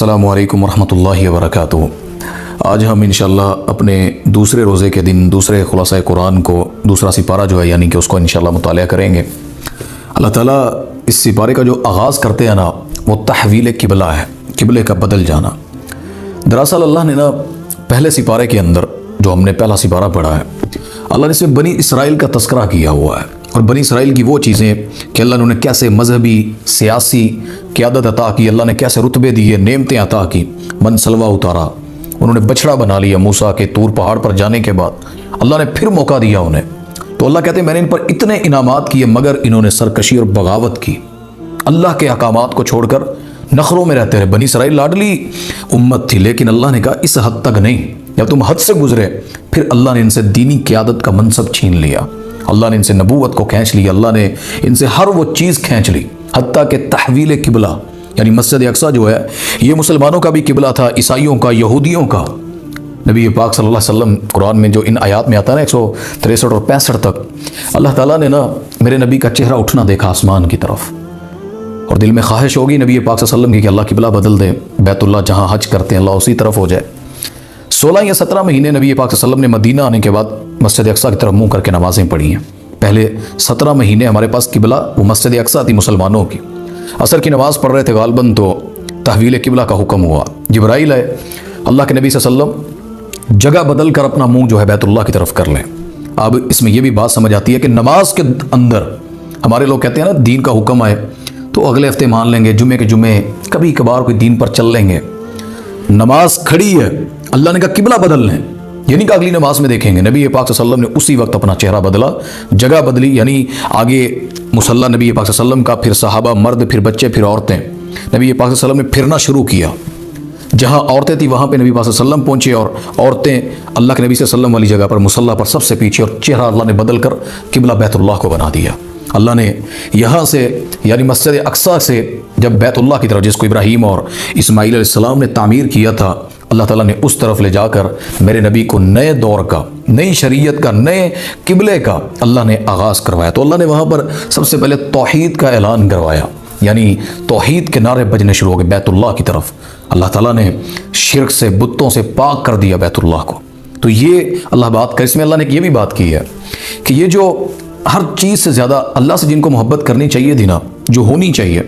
السلام علیکم ورحمۃ اللہ وبرکاتہ۔ آج ہم انشاءاللہ اپنے دوسرے روزے کے دن دوسرے خلاصہ قرآن کو دوسرا سپارہ جو ہے یعنی کہ اس کو انشاءاللہ مطالعہ کریں گے۔ اللہ تعالیٰ اس سپارے کا جو آغاز کرتے ہیں نا وہ تحویل قبلہ ہے، قبلے کا بدل جانا۔ دراصل اللہ نے نا پہلے سپارے کے اندر جو ہم نے پہلا سپارہ پڑھا ہے، اللہ نے اس میں بنی اسرائیل کا تذکرہ کیا ہوا ہے، اور بنی اسرائیل کی وہ چیزیں کہ اللہ نے انہیں کیسے مذہبی سیاسی قیادت عطا کی، اللہ نے کیسے رتبے دیے، نعمتیں عطا کی، من سلوہ اتارا، انہوں نے بچڑا بنا لیا موسیٰ کے طور پہاڑ پر جانے کے بعد، اللہ نے پھر موقع دیا انہیں۔ تو اللہ کہتے ہیں میں نے ان پر اتنے انعامات کیے مگر انہوں نے سرکشی اور بغاوت کی، اللہ کے احکامات کو چھوڑ کر نخروں میں رہتے رہے۔ بنی اسرائیل لاڈلی امت تھی، لیکن اللہ نے کہا اس حد تک نہیں، جب تم حد سے گزرے پھر اللہ نے ان سے دینی قیادت کا منصب چھین لیا، اللہ نے ان سے نبوت کو کھینچ لیا، اللہ نے ان سے ہر وہ چیز کھینچ لی، حتیٰ کہ تحویل قبلہ یعنی مسجد اقصیٰ جو ہے یہ مسلمانوں کا بھی قبلہ تھا، عیسائیوں کا، یہودیوں کا۔ نبی پاک صلی اللہ علیہ وسلم قرآن میں جو ان آیات میں آتا ہے نا 163 اور 65 تک، اللہ تعالیٰ نے نا میرے نبی کا چہرہ اٹھنا دیکھا آسمان کی طرف، اور دل میں خواہش ہوگی نبی پاک صلی اللہ علیہ وسلم کی کہ اللہ قبلہ بدل دے، بیت اللہ جہاں حج کرتے ہیں اللہ اسی طرف ہو جائے۔ 16 یا 17 مہینے نبی پاک صلی اللہ علیہ وسلم نے مدینہ آنے کے بعد مسجد اقصیٰ کی طرف منہ کر کے نمازیں پڑھی ہیں۔ پہلے 17 مہینے ہمارے پاس قبلہ وہ مسجد اقصیٰ تھی مسلمانوں کی، عصر کی نماز پڑھ رہے تھے غالباً تو تحویل قبلہ کا حکم ہوا، جبرائیل ہے اللہ کے نبی صلی اللہ علیہ وسلم جگہ بدل کر اپنا منہ جو ہے بیت اللہ کی طرف کر لیں۔ اب اس میں یہ بھی بات سمجھ آتی ہے کہ نماز کے اندر ہمارے لوگ کہتے ہیں نا دین کا حکم آئے تو اگلے ہفتے مان لیں گے، جمعے کے جمعے کبھی کبھار کوئی دین پر چل لیں گے۔ نماز کھڑی ہے، اللہ نے کہا قبلہ بدل لیں، یہ نہیں کہ اگلی نماز میں دیکھیں گے۔ نبی پاک صلی اللہ علیہ وسلم نے اسی وقت اپنا چہرہ بدلا، جگہ بدلی، یعنی آگے مصلی نبی پاک صلی اللہ علیہ وسلم کا، پھر صحابہ، مرد، پھر بچے، پھر عورتیں۔ نبی پاک صلی اللہ علیہ وسلم نے پھرنا شروع کیا، جہاں عورتیں تھیں وہاں پہ نبی پاک صلی اللہ علیہ وسلم پہنچے، اور عورتیں اللہ کے نبی صلی اللہ علیہ وسلم والی جگہ پر مصلی پر سب سے پیچھے، اور چہرہ اللہ نے بدل کر قبلہ بیت اللہ کو بنا دیا۔ اللہ نے یہاں سے یعنی مسجد اقصیٰ سے جب بیت اللہ کی طرف جس کو ابراہیم اور اسماعیل علیہ السلام نے تعمیر کیا تھا، اللہ تعالیٰ نے اس طرف لے جا کر میرے نبی کو نئے دور کا، نئی شریعت کا، نئے قبلے کا اللہ نے آغاز کروایا۔ تو اللہ نے وہاں پر سب سے پہلے توحید کا اعلان کروایا، یعنی توحید کے نعرے بجنے شروع ہو گئے بیت اللہ کی طرف۔ اللہ تعالیٰ نے شرک سے، بتوں سے پاک کر دیا بیت اللہ کو۔ تو یہ اللہ بات کر، اس میں اللہ نے یہ بھی بات کی ہے کہ یہ جو ہر چیز سے زیادہ اللہ سے جن کو محبت کرنی چاہیے تھی نا، جو ہونی چاہیے،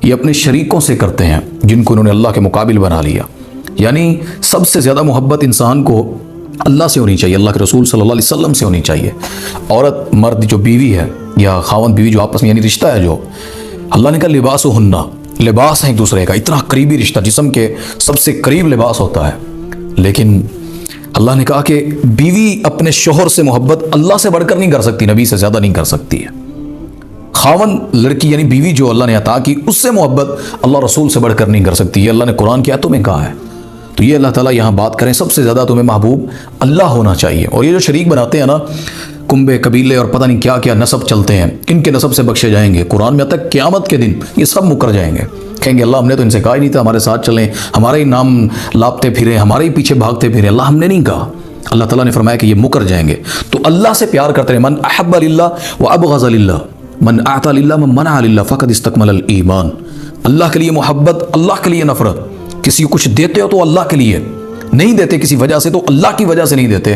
یہ اپنے شریکوں سے کرتے ہیں جن کو انہوں نے اللہ کے مقابل بنا لیا۔ یعنی سب سے زیادہ محبت انسان کو اللہ سے ہونی چاہیے، اللہ کے رسول صلی اللہ علیہ وسلم سے ہونی چاہیے۔ عورت مرد جو بیوی ہے یا خاوند بیوی جو آپس میں یعنی رشتہ ہے، جو اللہ نے کہا لباس و ہننا، لباس ہے ایک دوسرے کا، اتنا قریبی رشتہ، جسم کے سب سے قریب لباس ہوتا ہے۔ لیکن اللہ نے کہا کہ بیوی اپنے شوہر سے محبت اللہ سے بڑھ کر نہیں کر سکتی، نبی سے زیادہ نہیں کر سکتی ہے۔ خاوند لڑکی یعنی بیوی جو اللہ نے عطا کی اس سے محبت اللہ رسول سے بڑھ کر نہیں کر سکتی، یہ اللہ نے قرآن کی آیتوں میں کہا ہے۔ تو یہ اللہ تعالیٰ یہاں بات کریں سب سے زیادہ تمہیں محبوب اللہ ہونا چاہیے۔ اور یہ جو شریک بناتے ہیں نا، کنبے، قبیلے اور پتہ نہیں کیا کیا نسب چلتے ہیں، ان کے نسب سے بخشے جائیں گے۔ قرآن میں آتا ہے قیامت کے دن یہ سب مکر جائیں گے، کہیں گے اللہ ہم نے تو ان سے کہا ہی نہیں تھا ہمارے ساتھ چلیں، ہمارا ہی نام لاپتے پھرے، ہمارے ہی پیچھے بھاگتے پھرے، اللہ ہم نے نہیں کہا۔ اللہ تعالیٰ نے فرمایا کہ یہ مکر جائیں گے۔ تو اللہ سے پیار کرتے رہے، من احب للہ وابغض للہ، من اعطى للہ من منع للہ فقد استکمل الایمان۔ اللہ کے لیے محبت، اللہ کے لیے نفرت، کسی کو کچھ دیتے ہو تو اللہ کے لیے، نہیں دیتے کسی وجہ سے تو اللہ کی وجہ سے نہیں دیتے،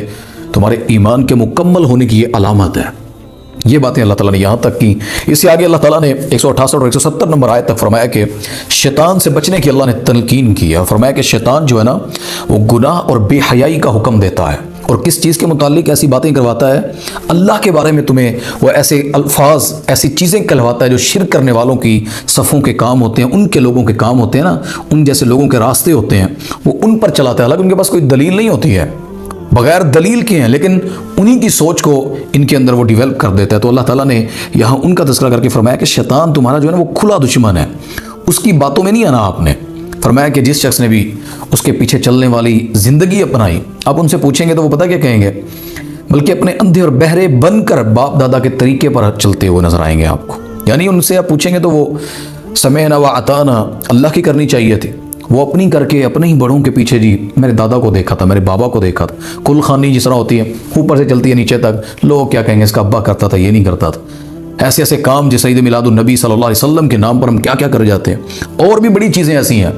تمہارے ایمان کے مکمل ہونے کی یہ علامت ہے۔ یہ باتیں اللہ تعالیٰ نے یہاں تک کی۔ اس سے آگے اللہ تعالیٰ نے 168 اور 170 نمبر آیت تک فرمایا کہ شیطان سے بچنے کی اللہ نے تلقین کی ہے، اور فرمایا کہ شیطان جو ہے نا وہ گناہ اور بے حیائی کا حکم دیتا ہے، اور کس چیز کے متعلق ایسی باتیں کرواتا ہے، اللہ کے بارے میں تمہیں وہ ایسے الفاظ، ایسی چیزیں کہلواتا ہے جو شرک کرنے والوں کی صفوں کے کام ہوتے ہیں، ان کے لوگوں کے کام ہوتے ہیں نا، ان جیسے لوگوں کے راستے ہوتے ہیں، وہ ان پر چلاتا ہے، حالانکہ ان کے پاس کوئی دلیل نہیں ہوتی ہے، بغیر دلیل کے ہیں، لیکن انہی کی سوچ کو ان کے اندر وہ ڈیولپ کر دیتا ہے۔ تو اللہ تعالیٰ نے یہاں ان کا تذکرہ کر کے فرمایا کہ شیطان تمہارا جو ہے نا وہ کھلا دشمن ہے، اس کی باتوں میں نہیں آنا آپ نے۔ فرمایا کہ جس شخص نے بھی اس کے پیچھے چلنے والی زندگی اپنائی، آپ ان سے پوچھیں گے تو وہ پتہ کیا کہیں گے، بلکہ اپنے اندھے اور بہرے بن کر باپ دادا کے طریقے پر چلتے ہوئے نظر آئیں گے آپ کو۔ یعنی ان سے آپ پوچھیں گے تو وہ سمعنا و اطعنا اللہ کی کرنی چاہیے تھی، وہ اپنی کر کے اپنے ہی بڑوں کے پیچھے، جی میرے دادا کو دیکھا تھا، میرے بابا کو دیکھا تھا، کل خانی جس طرح ہوتی ہے اوپر سے چلتی ہے نیچے تک، لوگ کیا کہیں گے اس کا ابا کرتا تھا، یہ نہیں کرتا تھا۔ ایسے ایسے کام جیسے عید میلاد النبی صلی اللہ علیہ وسلم کے نام پر ہم کیا کیا کر جاتے ہیں، اور بھی بڑی چیزیں ایسی ہیں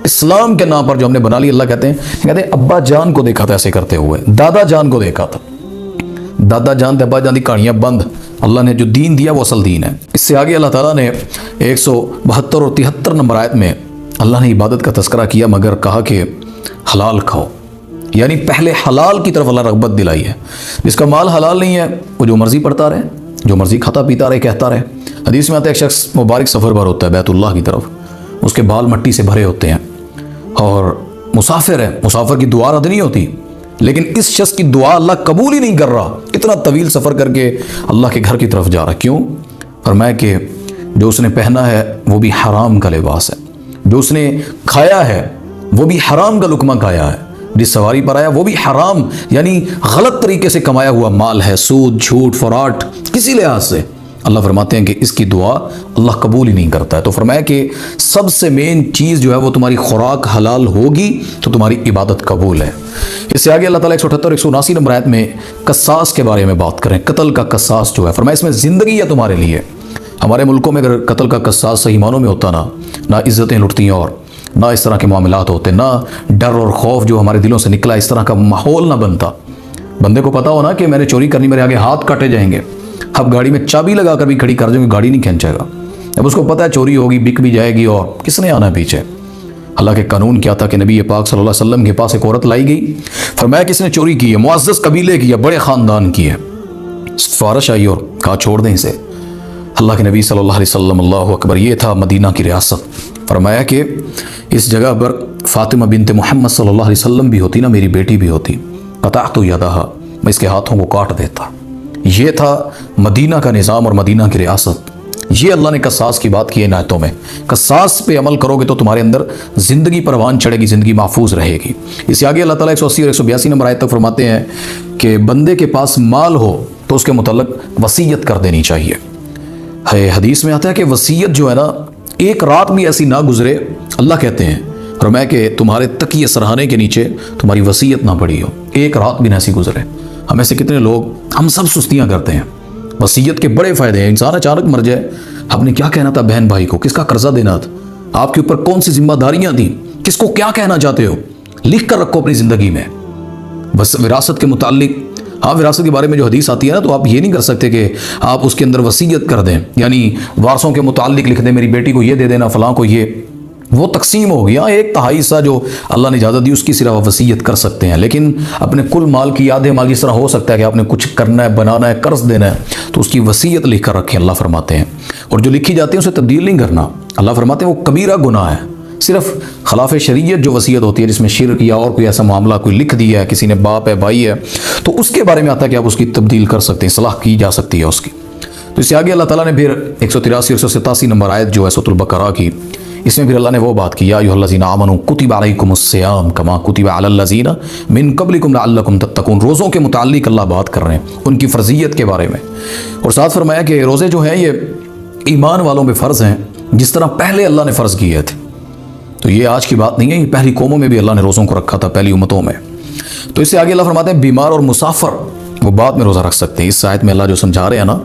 اسلام کے نام پر جو ہم نے بنا لی، اللہ کہتے ہیں ابا جان کو دیکھا تھا ایسے کرتے ہوئے، دادا جان کو دیکھا تھا، دادا جان تے ابا جان دی کہانیاں بند، اللہ نے جو دین دیا وہ اصل دین ہے۔ اس سے آگے اللہ تعالیٰ نے 172 اور 73 نمبر آیت میں اللہ نے عبادت کا تذکرہ کیا، مگر کہا کہ حلال کھاؤ، یعنی پہلے حلال کی طرف اللہ رغبت دلائی ہے۔ جس کا مال حلال نہیں ہے وہ جو مرضی پڑھتا رہے، جو مرضی کھاتا پیتا رہے، کہتا رہے۔ حدیث میں آتا ہے ایک شخص مبارک سفر پر ہوتا ہے بیت اللہ کی طرف، اس کے بال مٹی سے بھرے ہوتے ہیں اور مسافر ہے، مسافر کی دعا رد نہیں ہوتی، لیکن اس شخص کی دعا اللہ قبول ہی نہیں کر رہا، اتنا طویل سفر کر کے اللہ کے گھر کی طرف جا رہا۔ کیوں؟ فرمایا کہ جو اس نے پہنا ہے وہ بھی حرام کا لباس ہے، جو اس نے کھایا ہے وہ بھی حرام کا لقمہ کھایا ہے، جس سواری پر آیا وہ بھی حرام یعنی غلط طریقے سے کمایا ہوا مال ہے، سود، جھوٹ، فراڈ، کسی لحاظ سے۔ اللہ فرماتے ہیں کہ اس کی دعا اللہ قبول ہی نہیں کرتا ہے۔ تو فرمایا کہ سب سے مین چیز جو ہے وہ تمہاری خوراک حلال ہوگی تو تمہاری عبادت قبول ہے۔ اس سے آگے اللہ تعالیٰ 178 اور 179 نمبر آیت میں قصاص کے بارے میں بات کریں، قتل کا قصاص جو ہے، فرمایا اس میں زندگی ہے تمہارے لیے۔ ہمارے ملکوں میں اگر قتل کا قصاص صحیح معنوں میں ہوتا نہ عزتیں لٹتی اور نہ اس طرح کے معاملات ہوتے، نہ ڈر اور خوف جو ہمارے دلوں سے نکلا، اس طرح کا ماحول نہ بنتا۔ بندے کو پتا ہونا کہ میں نے چوری کرنی، میرے آگے ہاتھ کاٹے جائیں گے، اب گاڑی میں چابی لگا کر بھی کھڑی کر دیں گے، گاڑی نہیں کھینچے گا۔ اب اس کو پتہ ہے چوری ہوگی، بک بھی جائے گی، اور کس نے آنا ہے پیچھے۔ اللہ کے قانون کیا تھا کہ نبی پاک صلی اللہ علیہ وسلم کے پاس ایک عورت لائی گئی، فرمایا کس نے چوری کی ہے، معزز قبیلے کی ہے، بڑے خاندان کی ہے۔ سفارش آئی اور کہا چھوڑ دیں اسے۔ اللہ کے نبی صلی اللہ علیہ وسلم، اللہ اکبر، یہ تھا مدینہ کی ریاست، فرمایا کہ اس جگہ پر فاطمہ بنت محمد صلی اللہ علیہ وسلم بھی ہوتی نا، میری بیٹی بھی ہوتی، قطعت یدہا، میں اس کے ہاتھوں کو کاٹ دیتا۔ یہ تھا مدینہ کا نظام اور مدینہ کی ریاست۔ یہ اللہ نے قصاص کی بات کی ہے ان آیتوں میں۔ قصاص پہ عمل کرو گے تو تمہارے اندر زندگی پروان چڑھے گی، زندگی محفوظ رہے گی۔ اس سے آگے اللہ تعالیٰ 180 اور 182 نمبر آیت تک فرماتے ہیں کہ بندے کے پاس مال ہو تو اس کے متعلق وصیت کر دینی چاہیے۔ حدیث میں آتا ہے کہ وصیت جو ہے نا، ایک رات بھی ایسی نہ گزرے، اللہ کہتے ہیں فرمایا کہ تمہارے تکیے سرہانے کے نیچے تمہاری وصیت نہ پڑی ہو، ایک رات بھی نہ ایسی گزرے۔ ہم ایسے کتنے لوگ، ہم سب سستیاں کرتے ہیں۔ وصیت کے بڑے فائدے ہیں، انسان اچانک مر جائے، آپ نے کیا کہنا تھا بہن بھائی کو، کس کا قرضہ دینا تھا، آپ کے اوپر کون سی ذمہ داریاں تھیں، کس کو کیا کہنا چاہتے ہو، لکھ کر رکھو اپنی زندگی میں۔ بس وراثت کے متعلق، ہاں وراثت کے بارے میں جو حدیث آتی ہے نا، تو آپ یہ نہیں کر سکتے کہ آپ اس کے اندر وصیت کر دیں، یعنی وارثوں کے متعلق لکھ دیں میری بیٹی کو یہ دے دینا، فلاں کو یہ، وہ تقسیم ہو گیا۔ ایک تہائی حصہ جو اللہ نے اجازت دی اس کی صرف وصیت کر سکتے ہیں، لیکن اپنے کل مال کی آدھے مال جس طرح ہو سکتا ہے کہ آپ نے کچھ کرنا ہے، بنانا ہے، قرض دینا ہے، تو اس کی وصیت لکھ کر رکھیں، اللہ فرماتے ہیں۔ اور جو لکھی جاتی ہے اسے تبدیل نہیں کرنا، اللہ فرماتے ہیں وہ کبیرہ گناہ ہے۔ صرف خلاف شریعت جو وصیت ہوتی ہے جس میں شرک یا اور کوئی ایسا معاملہ کوئی لکھ دیا ہے، کسی نے باپ ہے، بھائی ہے، تو اس کے بارے میں آتا ہے کہ آپ اس کی تبدیل کر سکتے ہیں، اصلاح کی جا سکتی ہے اس کی۔ تو اس سے آگے اللہ تعالیٰ نے پھر 183 اور 187 نمبر آیت جو ہے سورۃ البقرہ کی، اس میں پھر اللہ نے وہ بات کی، یا ایھا الذین آمنوا کتب علیکم الصیام کما کتب علی الذین من قبلکم لعلکم تتقون۔ روزوں کے متعلق اللہ بات کر رہے ہیں، ان کی فرضیت کے بارے میں، اور ساتھ فرمایا کہ روزے جو ہیں یہ ایمان والوں پہ فرض ہیں جس طرح پہلے اللہ نے فرض کیے تھے۔ تو یہ آج کی بات نہیں ہے، یہ پہلی قوموں میں بھی اللہ نے روزوں کو رکھا تھا، پہلی امتوں میں۔ تو اس سے آگے اللہ فرماتے ہیں بیمار اور مسافر وہ بعد میں روزہ رکھ سکتے ہیں۔ اس آیت میں اللہ جو سمجھا رہے ہیں نا،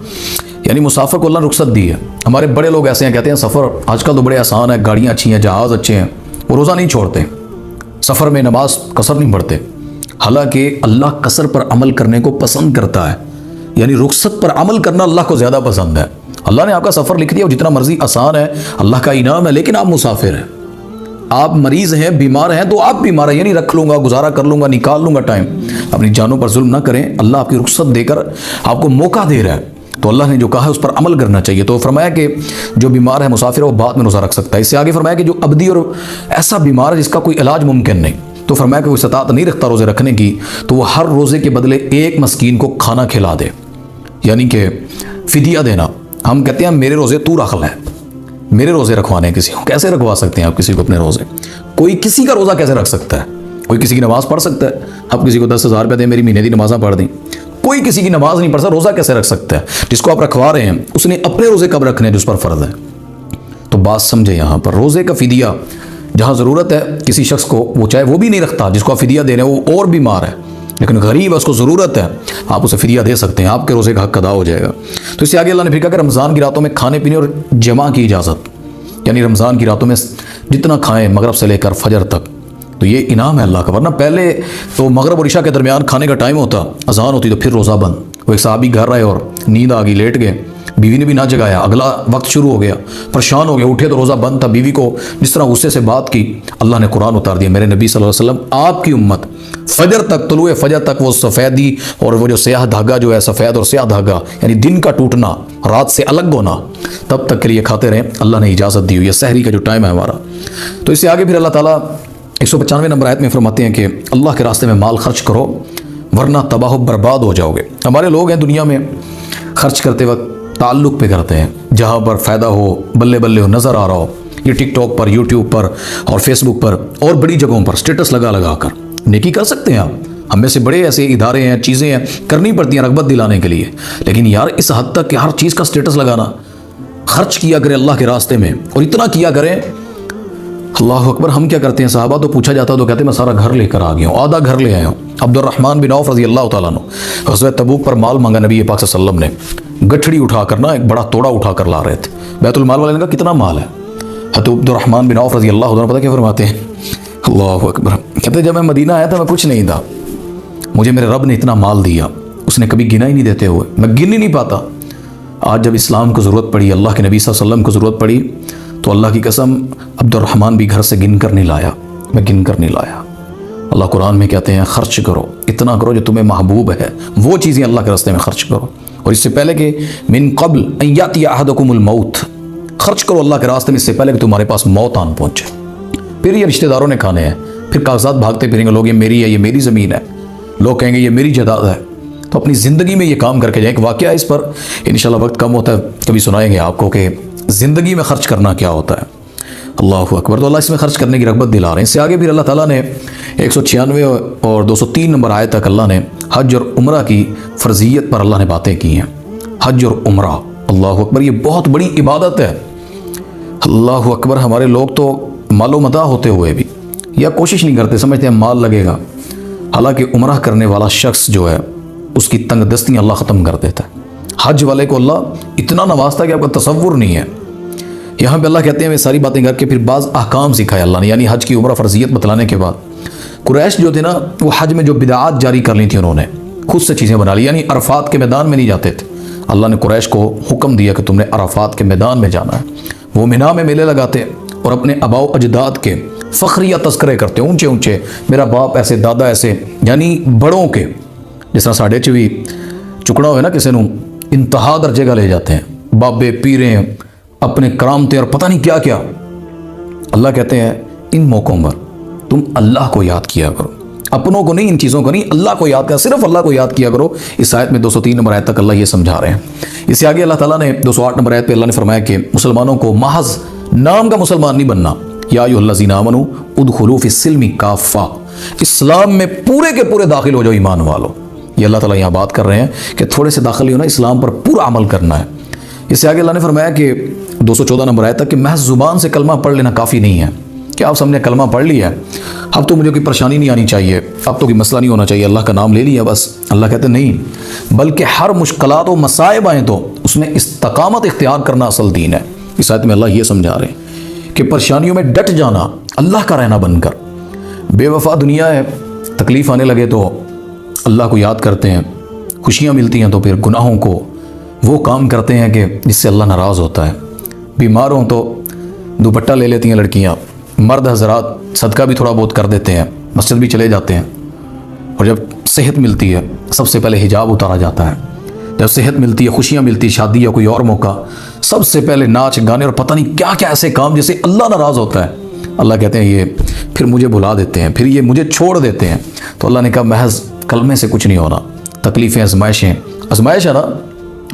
یعنی مسافر کو اللہ نے رخصت دی ہے۔ ہمارے بڑے لوگ ایسے ہیں، کہتے ہیں سفر آج کل تو بڑے آسان ہے، گاڑیاں اچھی ہیں، جہاز اچھے ہیں، وہ روزہ نہیں چھوڑتے، سفر میں نماز قصر نہیں پڑھتے۔ حالانکہ اللہ قصر پر عمل کرنے کو پسند کرتا ہے، یعنی رخصت پر عمل کرنا اللہ کو زیادہ پسند ہے۔ اللہ نے آپ کا سفر لکھ دیا، وہ جتنا مرضی آسان ہے، اللہ کا انعام ہے، لیکن آپ مسافر ہیں، آپ مریض ہیں، بیمار ہیں، تو آپ بیمار ہیں، یعنی رکھ لوں گا، گزارا کر لوں گا، نکال لوں گا ٹائم۔ اپنی جانوں پر ظلم نہ کریں، اللہ آپ کی رخصت دے کر آپ کو موقع دے رہا ہے، تو اللہ نے جو کہا ہے اس پر عمل کرنا چاہیے۔ تو فرمایا کہ جو بیمار ہے، مسافر ہے، وہ بعد میں روزہ رکھ سکتا ہے۔ اس سے آگے فرمایا کہ جو ابدی اور ایسا بیمار ہے جس کا کوئی علاج ممکن نہیں، تو فرمایا کہ وہ استطاعت نہیں رکھتا روزے رکھنے کی، تو وہ ہر روزے کے بدلے ایک مسکین کو کھانا کھلا دے، یعنی کہ فدیہ دینا۔ ہم کہتے ہیں میرے روزے تو رکھ لے، میرے روزے رکھوانے کسی کو، کیسے رکھوا سکتے ہیں آپ کسی کو اپنے روزے؟ کوئی کسی کا روزہ کیسے رکھ سکتا ہے؟ کوئی کسی کی نماز پڑھ سکتا ہے؟ آپ کسی کو 10,000 روپے دیں، میری مہینے کی نمازاں پڑھ دیں، کوئی کسی کی نماز نہیں پڑھ سکتا، روزہ کیسے رکھ سکتا ہے؟ جس کو آپ رکھوا رہے ہیں اس نے اپنے روزے کب رکھنے ہیں جو اس پر فرض ہے؟ تو بات سمجھے یہاں پر، روزے کا فدیہ جہاں ضرورت ہے کسی شخص کو، وہ چاہے وہ بھی نہیں رکھتا جس کو آپ فدیہ دے رہے ہیں، وہ اور بیمار ہے لیکن غریب ہے، اس کو ضرورت ہے، آپ اسے فدیہ دے سکتے ہیں، آپ کے روزے کا حق ادا ہو جائے گا۔ تو اس سے آگے اللہ نے پھر کہا کہ رمضان کی راتوں میں کھانے پینے اور جمع کی اجازت، یعنی رمضان کی راتوں میں جتنا کھائیں مغرب سے لے کر فجر تک، تو یہ انعام ہے اللہ کا۔ ورنہ پہلے تو مغرب اور عشاء کے درمیان کھانے کا ٹائم ہوتا، اذان ہوتی تو پھر روزہ بند۔ وہ ایک صحابی گھر رہے اور نیند آ گئی، لیٹ گئے، بیوی نے بھی نہ جگایا، اگلا وقت شروع ہو گیا، پریشان ہو گیا، اٹھے تو روزہ بند تھا۔ بیوی کو جس طرح غصے سے بات کی، اللہ نے قرآن اتار دیا، میرے نبی صلی اللہ علیہ وسلم آپ کی امت فجر تک، طلوع فجر تک وہ سفیدی اور وہ جو سیاہ دھاگا جو ہے، سفید اور سیاہ دھاگا یعنی دن کا ٹوٹنا، رات سے الگ ہونا، تب تک کے لیے کھاتے رہیں، اللہ نے اجازت دی ہوئی ہے، سحری کا جو ٹائم ہے ہمارا۔ تو اس سے آگے پھر اللہ تعالیٰ 195 نمبر آیت میں فرماتے ہیں کہ اللہ کے راستے میں مال خرچ کرو ورنہ تباہ و برباد ہو جاؤ گے۔ ہمارے لوگ ہیں دنیا میں خرچ کرتے وقت تعلق پہ کرتے ہیں، جہاں پر فائدہ ہو، بلے بلے ہو، نظر آ رہا ہو، یہ ٹک ٹاک پر، یوٹیوب پر اور فیس بک پر اور بڑی جگہوں پر سٹیٹس لگا لگا کر نیکی کر سکتے ہیں آپ۔ ہم میں سے بڑے ایسے ادارے ہیں، چیزیں ہیں، کرنی پڑتی ہیں رغبت دلانے کے لیے، لیکن یار اس حد تک کہ ہر چیز کا سٹیٹس لگانا، خرچ کیا کریں اللہ کے راستے میں اور اتنا کیا کریں۔ اللہ اکبر، ہم کیا کرتے ہیں؟ صحابہ تو پوچھا جاتا تو کہتے ہیں میں سارا گھر لے کر آ گیا ہوں، آدھا گھر لے آیا ہوں۔ عبد الرحمن بن عوف رضی اللہ تعالیٰ عنہ غزوہ تبوک پر مال مانگا نبی پاک صلی اللہ علیہ وسلم نے، گٹھڑی اٹھا کر ایک بڑا توڑا اٹھا کر لا رہے تھے۔ بیت المال والے نے کہا کتنا مال ہے؟ حضرت عبد الرحمن بن عوف رضی اللہ عنہ پتہ کیا فرماتے ہیں؟ اللہ اکبر، کہتے ہیں جب میں مدینہ آیا تھا میں کچھ نہیں تھا، مجھے میرے رب نے اتنا مال دیا، اس نے کبھی گنا ہی نہیں دیتے ہوئے، میں گن ہی نہیں پاتا۔ آج جب اسلام کو ضرورت پڑی، اللہ کے نبی صلی اللہ علیہ وسلم کو ضرورت پڑی، تو اللہ کی قسم عبد الرحمن بھی گھر سے گن کر نہیں لایا، میں گن کر نہیں لایا۔ اللہ قرآن میں کہتے ہیں خرچ کرو، اتنا کرو جو تمہیں محبوب ہے، وہ چیزیں اللہ کے راستے میں خرچ کرو۔ اور اس سے پہلے کہ من قبل ان یاتی احدکم الموت، خرچ کرو اللہ کے راستے میں اس سے پہلے کہ تمہارے پاس موت آن پہنچے۔ پھر یہ رشتہ داروں نے کھانے ہیں، پھر کاغذات بھاگتے پھریں گے لوگ، یہ میری ہے، یہ میری زمین ہے، لوگ کہیں گے یہ میری جائیداد ہے۔ تو اپنی زندگی میں یہ کام کر کے جائیں۔ ایک واقعہ اس پر انشاءاللہ وقت کم ہوتا ہے، کبھی سنائیں گے آپ کو کہ زندگی میں خرچ کرنا کیا ہوتا ہے۔ اللہ اکبر، تو اللہ اس میں خرچ کرنے کی رغبت دلا رہے ہیں۔ اس سے آگے پھر اللہ تعالیٰ نے 196 اور 203 نمبر آیت تک اللہ نے حج اور عمرہ کی فرضیت پر اللہ نے باتیں کی ہیں۔ حج اور عمرہ، اللہ اکبر، یہ بہت بڑی عبادت ہے۔ اللہ اکبر، ہمارے لوگ تو مال و متاع ہوتے ہوئے بھی یا کوشش نہیں کرتے، سمجھتے ہیں مال لگے گا، حالانکہ عمرہ کرنے والا شخص جو ہے اس کی تنگ دستیاں اللہ ختم کر دیتا ہے۔ حج والے کو اللہ اتنا نوازتا ہے کہ آپ کا تصور نہیں ہے۔ یہاں پہ اللہ کہتے ہیں وہ ساری باتیں کر کے پھر بعض احکام سکھائے اللہ نے، یعنی حج کی عمرہ فرضیت بتلانے کے بعد قریش جو تھے نا، وہ حج میں جو بدعات جاری کر لی تھی، انہوں نے خود سے چیزیں بنا لی، یعنی عرفات کے میدان میں نہیں جاتے تھے۔ اللہ نے قریش کو حکم دیا کہ تم نے عرفات کے میدان میں جانا ہے۔ وہ مینا میں میلے لگاتے اور اپنے آباء و اجداد کے فخریہ تذکرے کرتے، اونچے اونچے، میرا باپ ایسے، دادا ایسے، یعنی بڑوں کے، جس طرح ساڑھے چ بھی چکنا ہوئے نا کسی نو، انتہا درجے کا لے جاتے ہیں، بابے پیریں، اپنے کرامتے اور پتہ نہیں کیا کیا۔ اللہ کہتے ہیں ان موقعوں پر تم اللہ کو یاد کیا کرو، اپنوں کو نہیں، ان چیزوں کو نہیں، اللہ کو یاد کیا، صرف اللہ کو یاد کیا کرو۔ اس آیت میں 203 نمبر آیت تک اللہ یہ سمجھا رہے ہیں۔ اس سے آگے اللہ تعالیٰ نے 208 نمبر آیت پہ اللہ نے فرمایا کہ مسلمانوں کو محض نام کا مسلمان نہیں بننا، یا ایھا الذین آمنوا ادخلوا فی السلم کافہ، اسلام میں پورے کے پورے داخل ہو جاؤ ایمان والو۔ یہ اللہ تعالیٰ یہاں بات کر رہے ہیں کہ تھوڑے سے داخل ہی ہونا، اسلام پر پورا عمل کرنا ہے۔ اس سے آگے اللہ نے فرمایا کہ 214 نمبر آیت تک کہ محض زبان سے کلمہ پڑھ لینا کافی نہیں ہے کہ آپ سب نے کلمہ پڑھ لیا ہے، اب تو مجھے کوئی پریشانی نہیں آنی چاہیے، اب تو کوئی مسئلہ نہیں ہونا چاہیے، اللہ کا نام لے لیا بس۔ اللہ کہتے ہیں نہیں، بلکہ ہر مشکلات و مصائب آئیں تو اس میں استقامت اختیار کرنا اصل دین ہے۔ اس آیت میں اللہ یہ سمجھا رہے ہیں کہ پریشانیوں میں ڈٹ جانا، اللہ کا رہنا بن کر۔ بے وفا دنیا ہے، تکلیف آنے لگے تو اللہ کو یاد کرتے ہیں، خوشیاں ملتی ہیں تو پھر گناہوں کو وہ کام کرتے ہیں کہ جس سے اللہ ناراض ہوتا ہے۔ بیمار ہوں تو دوپٹہ لے لیتی ہیں لڑکیاں، مرد حضرات صدقہ بھی تھوڑا بہت کر دیتے ہیں، مسجد بھی چلے جاتے ہیں، اور جب صحت ملتی ہے سب سے پہلے حجاب اتارا جاتا ہے۔ جب صحت ملتی ہے، خوشیاں ملتی ہے، شادی یا کوئی اور موقع، سب سے پہلے ناچ گانے اور پتہ نہیں کیا کیا ایسے کام جس سے اللہ ناراض ہوتا ہے۔ اللہ کہتے ہیں یہ پھر مجھے بھلا دیتے ہیں، پھر یہ مجھے چھوڑ دیتے ہیں۔ تو اللہ نے کہا محض کلمے سے کچھ نہیں ہونا، تکلیفیں، آزمائشیں، آزمائش ہے نا،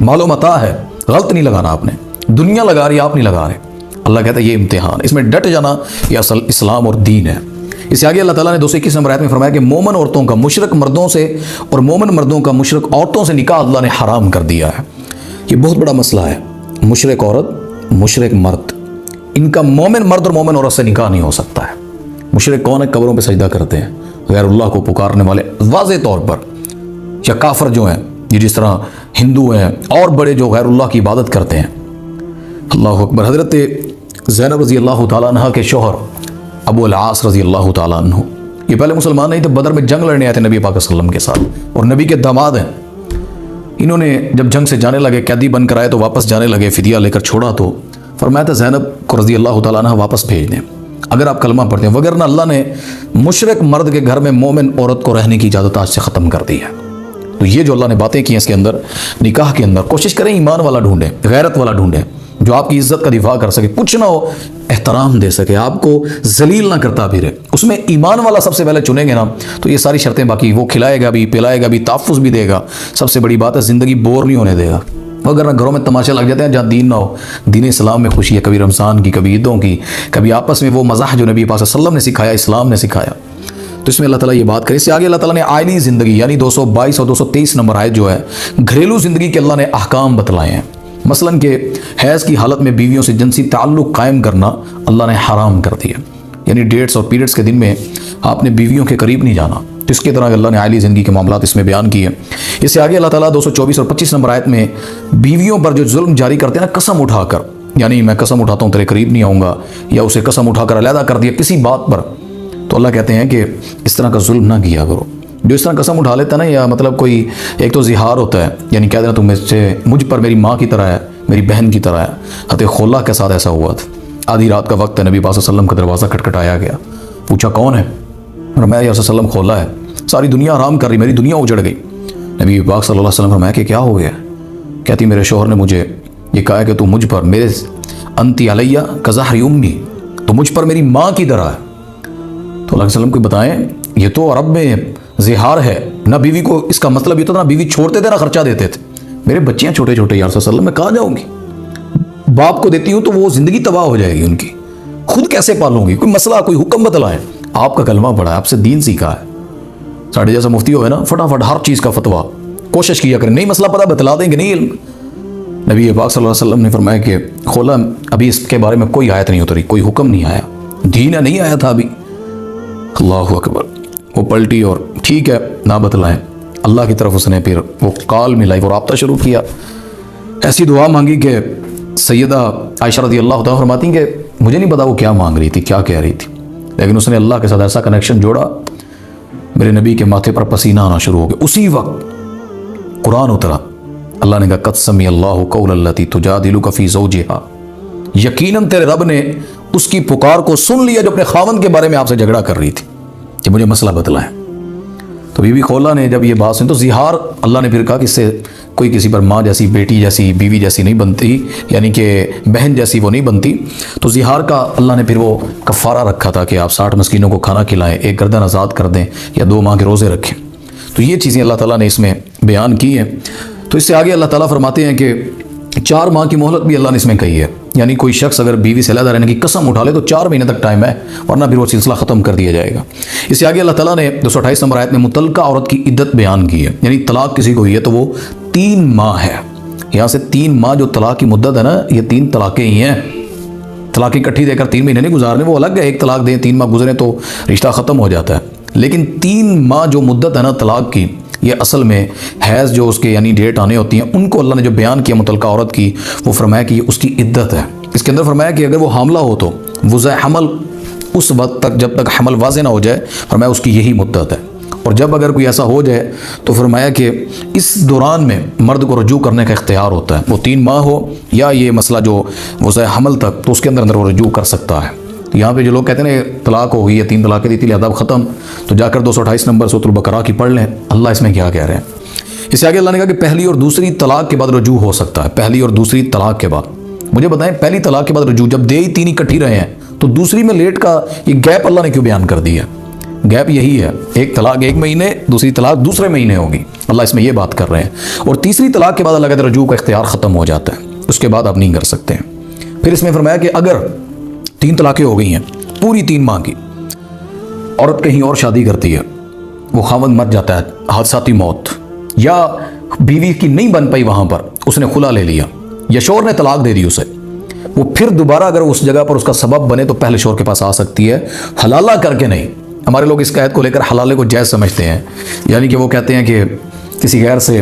مال و متاع ہے، غلط نہیں لگانا آپ نے، دنیا لگا رہی آپ نہیں لگا رہے۔ اللہ کہتا ہے یہ امتحان، اس میں ڈٹ جانا یہ اصل اسلام اور دین ہے۔ اس سے آگے اللہ تعالیٰ نے 221 نمبر آیت میں فرمایا کہ مومن عورتوں کا مشرک مردوں سے اور مومن مردوں کا مشرک عورتوں سے نکاح اللہ نے حرام کر دیا ہے۔ یہ بہت بڑا مسئلہ ہے، مشرک عورت، مشرک مرد، ان کا مومن مرد اور مومن عورت سے نکاح نہیں ہو سکتا ہے۔ مشرک کون ہے؟ قبروں پہ سجدہ کرتے ہیں، غیر اللہ کو پکارنے والے واضح طور پر، یا کافر جو ہیں، یہ جس طرح ہندو ہیں اور بڑے جو غیر اللہ کی عبادت کرتے ہیں۔ اللہ اکبر۔ حضرت زینب رضی اللہ تعالیٰ عنہ کے شوہر ابو العاص رضی اللہ تعالیٰ عنہ، یہ پہلے مسلمان نہیں تھے، بدر میں جنگ لڑنے آئے تھے نبی پاک صلی اللہ علیہ وسلم کے ساتھ، اور نبی کے داماد ہیں۔ انہوں نے جب جنگ سے جانے لگے، قیدی بن کر آئے تو واپس جانے لگے، فدیہ لے کر چھوڑا تو فرمایا تھا زینب کو رضی اللہ تعالیٰ عنہ واپس بھیج دیں اگر آپ کلمہ پڑھتے ہیں، وگرنہ اللہ نے مشرک مرد کے گھر میں مومن عورت کو رہنے کی اجازت آج سے ختم کر دی ہے۔ تو یہ جو اللہ نے باتیں کی ہیں اس کے اندر، نکاح کے اندر کوشش کریں ایمان والا ڈھونڈیں، غیرت والا ڈھونڈیں، جو آپ کی عزت کا دفاع کر سکے، کچھ نہ ہو احترام دے سکے، آپ کو ذلیل نہ کرتا بھی رہے، اس میں ایمان والا سب سے پہلے چنیں گے نا تو یہ ساری شرطیں باقی، وہ کھلائے گا بھی، پلائے گا بھی، تحفظ بھی دے گا، سب سے بڑی بات ہے زندگی بور نہیں ہونے دے گا۔ اگر گھروں میں تماشے لگ جاتے ہیں جہاں دین نہ ہو، دین اسلام میں خوشی ہے، کبھی رمضان کی، کبھی عیدوں کی، کبھی آپس میں وہ مزاح جو نبی پاک صلی اللہ علیہ وسلم نے سکھایا، اسلام نے سکھایا، تو اس میں اللہ تعالیٰ یہ بات کرے۔ اس سے آگے اللہ تعالیٰ نے آئلی زندگی یعنی 222 اور 223 نمبر آیت جو ہے، گھریلو زندگی کے اللہ نے احکام بتلائے ہیں، مثلاً کہ حیض کی حالت میں بیویوں سے جنسی تعلق قائم کرنا اللہ نے حرام کر دیا، یعنی ڈیٹس اور پیریڈس کے دن میں آپ نے بیویوں کے قریب نہیں جانا، تو اس کی طرح اللہ نے عائلی زندگی کے معاملات اس میں بیان کیے۔ اس سے آگے اللہ تعالیٰ 224 اور 25 نمبر آیت میں بیویوں پر جو ظلم جاری کرتے ہیں نا، قسم اٹھا کر، یعنی میں قسم اٹھاتا ہوں تیرے قریب نہیں آؤں گا، یا اسے قسم اٹھا کر علیحدہ کر دیا کسی بات پر، تو اللہ کہتے ہیں کہ اس طرح کا ظلم نہ کیا کرو۔ جو اس طرح قسم اٹھا لیتا ہے نا، یا مطلب کوئی ایک تو زہار ہوتا ہے، یعنی کہہ دینا تم مجھ پر میری ماں کی طرح ہے، میری بہن کی طرح ہے۔ حضرت خولہ کے ساتھ ایسا ہوا تھا، آدھی رات کا وقت ہے، نبی پاک صلی اللہ علیہ وسلم کا دروازہ کھٹکھٹایا گیا، پوچھا کون ہے؟ فرمایا یا رسول اللہ خولہ ہے، ساری دنیا آرام کر رہی، میری دنیا اجڑ گئی۔ نبی پاک صلی اللہ علیہ وسلم فرمایا کہ کیا ہو گیا؟ کہتی میرے شوہر نے مجھے یہ کہا کہ تو مجھ پر میرے انتی علیہ کظہر امی، تو مجھ پر میری ماں کی طرح ہے۔ تو اللہ علیہ وسلم کو بتائیں یہ تو عرب میں زہار ہے، نہ بیوی کو اس کا مطلب یہ تو نہ بیوی چھوڑتے تھے نہ خرچہ دیتے تھے، میرے بچیاں چھوٹے چھوٹے، یا رسول اللہ میں کہاں جاؤں گی؟ باپ کو دیتی ہوں تو وہ زندگی تباہ ہو جائے گی ان کی، خود کیسے پالوں گی؟ کوئی مسئلہ کوئی حکم بتلائیں، آپ کا کلمہ پڑھا ہے، آپ سے دین سیکھا ہے، ساڑھے جیسا مفتی ہوئے نا فٹافٹ ہر چیز کا فتویٰ کوشش کیا کریں، نہیں مسئلہ پتہ بتلا دیں گے، نہیں علم۔ نبی پاک صلی اللہ علیہ وسلم نے فرمایا کہ خولہ ابھی اس کے بارے میں کوئی آیت نہیں اتری، کوئی حکم نہیں آیا، دین نہیں آیا تھا ابھی۔ اللہ اکبر، وہ پلٹی اور ٹھیک ہے نہ بتلائیں، اللہ کی طرف اس نے پھر وہ کال ملائی، وہ رابطہ شروع کیا، ایسی دعا مانگی کہ سیدہ عائشہ رضی اللہ تعالیٰ فرماتی ہیں کہ مجھے نہیں پتا وہ کیا مانگ رہی تھی، کیا کہہ رہی تھی، لیکن اس نے اللہ کے ساتھ ایسا کنیکشن جوڑا، میرے نبی کے ماتھے پر پسینہ آنا شروع ہو گیا۔ اسی وقت قرآن اترا، اللہ نے کہا قد سمع اللہ قول التی تجادلک فی زوجہا، یقیناً تیرے رب نے اس کی پکار کو سن لیا جو اپنے خاوند کے بارے میں آپ سے جھگڑا کر رہی تھی کہ مجھے مسئلہ بتلائیں۔ تو بی بی خولہ نے جب یہ بات سنی تو زہار اللہ نے پھر کہا کہ اس سے کوئی کسی پر ماں جیسی، بیٹی جیسی، بیوی جیسی نہیں بنتی، یعنی کہ بہن جیسی وہ نہیں بنتی۔ تو زہار کا اللہ نے پھر وہ کفارہ رکھا تھا کہ آپ 60 مسکینوں کو کھانا کھلائیں، ایک گردن آزاد کر دیں، یا 2 ماہ کے روزے رکھیں۔ تو یہ چیزیں اللہ تعالیٰ نے اس میں بیان کی ہیں۔ تو اس سے آگے اللہ تعالیٰ فرماتے ہیں کہ 4 ماہ کی مہلت بھی اللہ نے اس میں کہی ہے، یعنی کوئی شخص اگر بیوی سے علیحدہ رہنے کی قسم اٹھا لے تو 4 مہینے تک ٹائم ہے، ورنہ پھر وہ سلسلہ ختم کر دیا جائے گا۔ اس سے آگے اللہ تعالیٰ نے 228 نمبر آیت میں متعلقہ عورت کی عدت بیان کی ہے، یعنی طلاق کسی کو ہوئی ہے تو وہ 3 ماہ ہے، یہاں سے 3 ماہ جو طلاق کی مدت ہے نا، یہ 3 طلاقیں ہی ہیں، طلاق اکٹھی دے کر 3 مہینے نہیں گزارنے، وہ الگ ہے، ایک طلاق دیں 3 ماہ گزرے تو رشتہ ختم ہو جاتا ہے، لیکن 3 ماہ جو مدت ہے نا طلاق کی، یہ اصل میں حیض جو اس کے یعنی ڈیٹ آنے ہوتی ہیں ان کو اللہ نے جو بیان کیا متعلقہ عورت کی، وہ فرمایا کہ یہ اس کی عدت ہے۔ اس کے اندر فرمایا کہ اگر وہ حاملہ ہو تو وضع حمل اس وقت تک جب تک حمل واضح نہ ہو جائے، فرمایا اس کی یہی مدت ہے، اور جب اگر کوئی ایسا ہو جائے تو فرمایا کہ اس دوران میں مرد کو رجوع کرنے کا اختیار ہوتا ہے، وہ 3 ماہ ہو یا یہ مسئلہ جو وضع حمل تک، تو اس کے اندر وہ رجوع کر سکتا ہے۔ تو یہاں پہ جو لوگ کہتے ہیں طلاق ہو گئی ہے، 3 طلاقیں دی تھی لہذا ختم، تو جا کر 228 نمبر سورۃ البقرہ کی پڑھ لیں، اللہ اس میں کیا کہہ رہے ہیں۔ اس سے آگے اللہ نے کہا کہ پہلی اور دوسری طلاق کے بعد رجوع ہو سکتا ہے، پہلی اور دوسری طلاق کے بعد۔ مجھے بتائیں پہلی طلاق کے بعد رجوع، جب دے ہی 3 اکٹھی رہے ہیں تو دوسری میں لیٹ کا یہ گیپ اللہ نے کیوں بیان کر دیا؟ گیپ یہی ہے، ایک طلاق 1 مہینے، دوسری طلاق دوسرے مہینے ہوگی، اللہ اس میں یہ بات کر رہے ہیں۔ اور تیسری طلاق کے بعد اللہ کہتے ہیں رجوع کا اختیار ختم ہو جاتا ہے، اس کے بعد آپ نہیں کر سکتے ہیں۔ پھر اس میں فرمایا کہ اگر 3 طلاقیں ہو گئی ہیں پوری 3 ماہ کی، عورت کہیں اور شادی کرتی ہے، وہ خاوند مر جاتا ہے حادثاتی موت، یا بیوی کی نہیں بن پائی وہاں پر، اس نے خلا لے لیا یا شوہر نے طلاق دے دی اسے، وہ پھر دوبارہ اگر اس جگہ پر اس کا سبب بنے تو پہلے شوہر کے پاس آ سکتی ہے، حلالہ کر کے نہیں۔ ہمارے لوگ اس قید کو لے کر حلالے کو جائز سمجھتے ہیں، یعنی کہ وہ کہتے ہیں کہ کسی غیر سے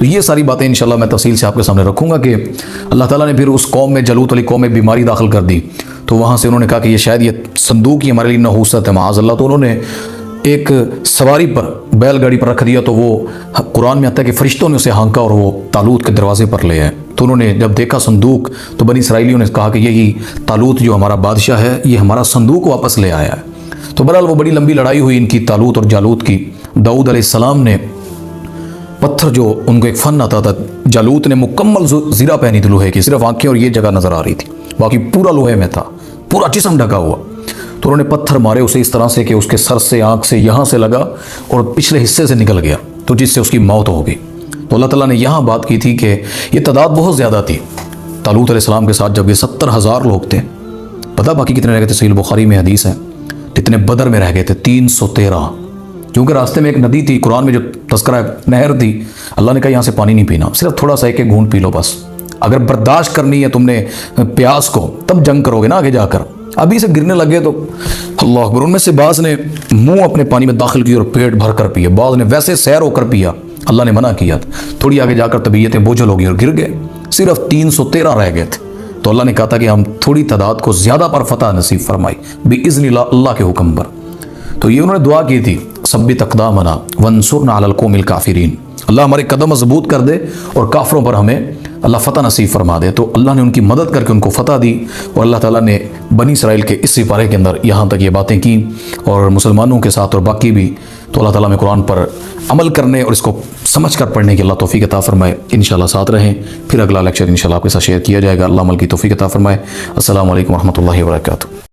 تو یہ ساری باتیں انشاءاللہ میں تفصیل سے آپ کے سامنے رکھوں گا کہ اللہ تعالیٰ نے پھر اس قوم میں، جالوت والی قوم میں بیماری داخل کر دی، تو وہاں سے انہوں نے کہا کہ یہ شاید یہ صندوق ہی ہمارے لیے نحوست ہے معاذ اللہ، تو انہوں نے ایک سواری پر، بیل گاڑی پر رکھ دیا، تو وہ قرآن میں آتا ہے کہ فرشتوں نے اسے ہانکا اور وہ طالوت کے دروازے پر لے آئے۔ تو انہوں نے جب دیکھا صندوق تو بنی اسرائیلیوں نے کہا کہ یہی طالوت جو ہمارا بادشاہ ہے یہ ہمارا صندوق واپس لے آیا ہے۔ تو بہرحال وہ بڑی لمبی لڑائی ہوئی ان کی طالوت اور جالوت کی۔ داؤد علیہ السلام نے پتھر، جو ان کو ایک فن آتا تھا، جالوت نے مکمل زرہ پہنی تھی لوہے کی، صرف آنکھیں اور یہ جگہ نظر آ رہی تھی، باقی پورا لوہے میں تھا، پورا جسم ڈھکا ہوا۔ تو انہوں نے پتھر مارے اسے اس طرح سے کہ اس کے سر سے، آنکھ سے، یہاں سے لگا اور پچھلے حصے سے نکل گیا، تو جس سے اس کی موت ہو گئی۔ تو اللہ تعالیٰ نے یہاں بات کی تھی کہ یہ تعداد بہت زیادہ تھی طالوت علیہ السلام کے ساتھ، جب یہ 70,000 لوگ تھے۔ پتہ باقی کتنے رہ گئے تھے؟ صحیح بخاری میں حدیث ہے کتنے بدر میں رہ گئے تھے، 313، کیونکہ راستے میں ایک ندی تھی، قرآن میں جو تذکرہ نہر تھی، اللہ نے کہا یہاں سے پانی نہیں پینا، صرف تھوڑا سا ایک گھونٹ پی لو بس، اگر برداشت کرنی ہے تم نے پیاس کو تب جنگ کرو گے نا آگے جا کر، ابھی سے گرنے لگے تو اللہ اکبر۔ ان میں سے بعض نے منہ اپنے پانی میں داخل کی اور پیٹ بھر کر پیا، بعض نے ویسے سیر ہو کر پیا، اللہ نے منع کیا، تھوڑی آگے جا کر طبیعتیں بوجھل ہو گئی اور گر گئے، صرف 313 رہ گئے تھے۔ تو اللہ نے کہا تھا کہ ہم تھوڑی تعداد کو زیادہ پر فتح نصیب فرمائی باذن اللہ، اللہ کے حکم پر۔ تو یہ انہوں نے دعا کی تھی، ثبت اقدامنا وانصرنا علی القوم الکافرین، اللہ ہمارے قدم مضبوط کر دے اور کافروں پر ہمیں اللہ فتح نصیب فرما دے۔ تو اللہ نے ان کی مدد کر کے ان کو فتح دی، اور اللہ تعالیٰ نے بنی اسرائیل کے اس سپارے کے اندر یہاں تک یہ باتیں کی، اور مسلمانوں کے ساتھ اور باقی بھی۔ تو اللہ تعالیٰ میں قرآن پر عمل کرنے اور اس کو سمجھ کر پڑھنے کی اللہ توفیق عطا فرمائے۔ انشاءاللہ ساتھ رہیں، پھر اگلا لیکچر انشاءاللہ آپ کے ساتھ شیئر کیا جائے گا۔ اللہ عمل کی توفیق عطا فرمائے۔ السلام علیکم ورحمۃ اللہ وبرکاتہ۔